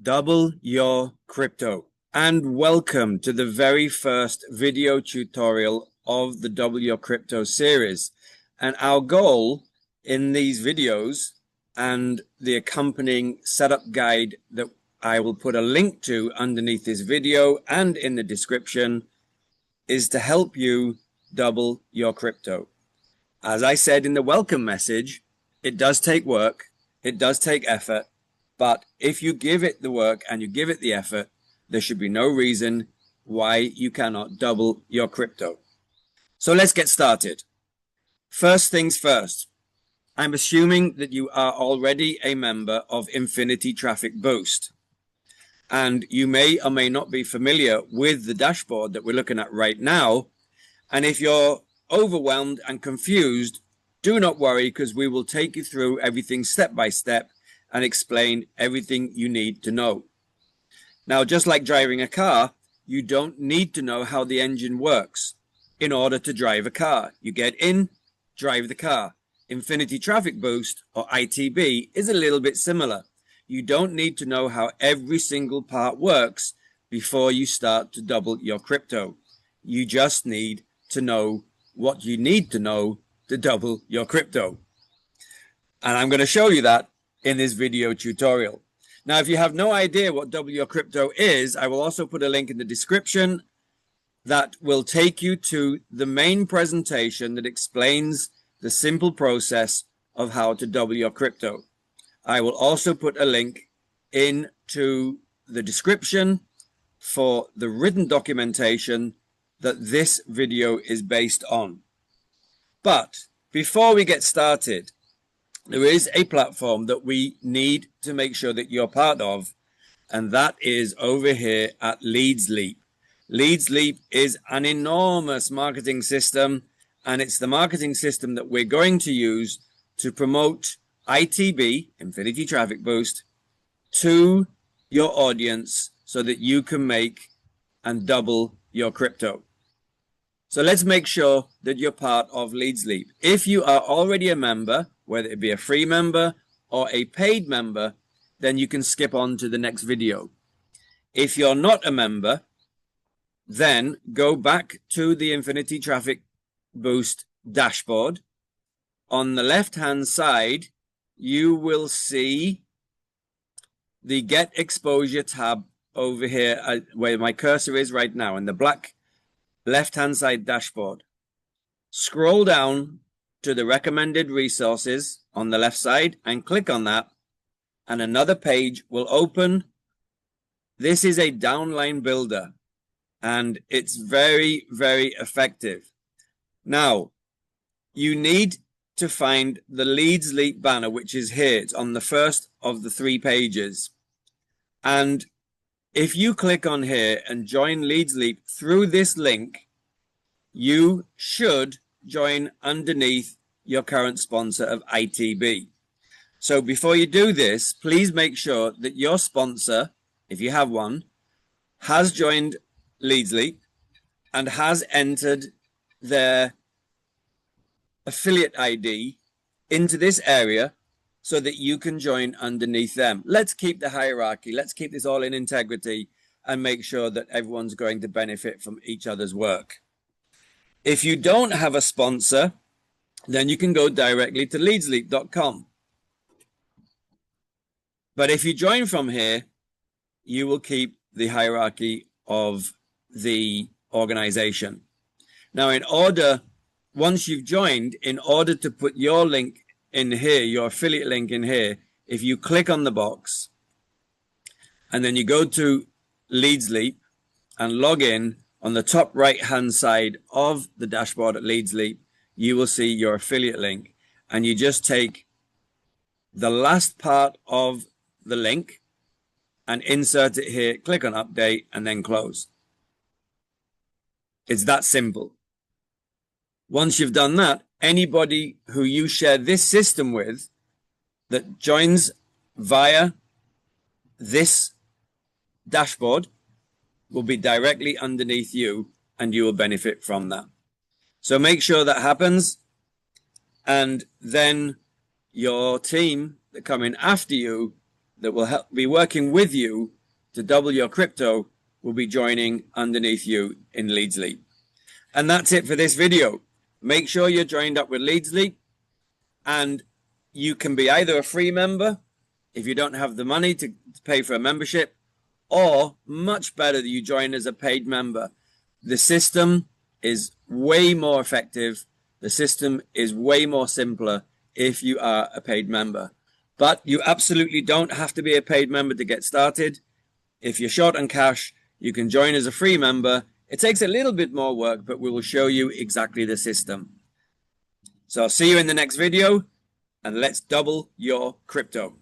Double your crypto, and welcome to the very first video tutorial of the Double Your Crypto series. And our goal in these videos and the accompanying setup guide that I will put a link to underneath this video and in the description is to help you double your crypto. As I said in the welcome message, it does take work, it does take effort, but if you give it the work and you give it the effort, there should be no reason why you cannot double your crypto. So let's get started. First things first, I'm assuming that you are already a member of Infinity Traffic Boost. And you may or may not be familiar with the dashboard that we're looking at right now. And if you're overwhelmed and confused, do not worry, because we will take you through everything step by step and explain everything you need to know. Now, just like driving a car, you don't need to know how the engine works in order to drive a car. You get in, drive the car. Infinity Traffic Boost, or ITB, is a little bit similar. You don't need to know how every single part works before you start to double your crypto. You just need to know what you need to know to double your crypto. And I'm going to show you that in this video tutorial. Now, if you have no idea what double your crypto is, I will also put a link in the description that will take you to the main presentation that explains the simple process of how to double your crypto. I will also put a link into the description for the written documentation that this video is based on. But before we get started, there is a platform that we need to make sure that you're part of, and that is over here at LeadsLeap. LeadsLeap is an enormous marketing system, and it's the marketing system that we're going to use to promote ITB, Infinity Traffic Boost, to your audience so that you can make and double your crypto. So let's make sure that you're part of LeadsLeap. If you are already a member, whether it be a free member or a paid member, then you can skip on to the next video. If you're not a member, then go back to the Infinity Traffic Boost dashboard. On the left-hand side, you will see the Get Exposure tab over here where my cursor is right now in the black left-hand side dashboard. Scroll down to the recommended resources on the left side and click on that, and another page will open. This is a downline builder, and it's very, very effective. Now, you need to find the LeadsLeap banner, which is here. It's on the first of the 3 pages. And if you click on here and join LeadsLeap through this link, you should join underneath your current sponsor of ITB. So before you do this, please make sure that your sponsor, if you have one, has joined LeadsLeap and has entered their affiliate ID into this area so that you can join underneath them. Let's keep the hierarchy. Let's keep this all in integrity and make sure that everyone's going to benefit from each other's work. If you don't have a sponsor, then you can go directly to leadsleap.com. But if you join from here, you will keep the hierarchy of the organization. Now, once you've joined, in order to put your link in here, your affiliate link in here, if you click on the box and then you go to LeadsLeap and log in, on the top right hand side of the dashboard at LeadsLeap, you will see your affiliate link, and you just take the last part of the link and insert it here, click on update, and then close. It's that simple. Once you've done that, anybody who you share this system with that joins via this dashboard will be directly underneath you, and you will benefit from that. So make sure that happens, and then your team that come in after you that will be working with you to double your crypto will be joining underneath you in LeadsLeap. And that's it for this video. Make sure you're joined up with LeadsLeap, and you can be either a free member if you don't have the money to pay for a membership, or much better that you join as a paid member. The system is way more effective. The system is way more simpler if you are a paid member. But you absolutely don't have to be a paid member to get started. If you're short on cash, you can join as a free member. It takes a little bit more work, but we will show you exactly the system. So I'll see you in the next video, and let's double your crypto.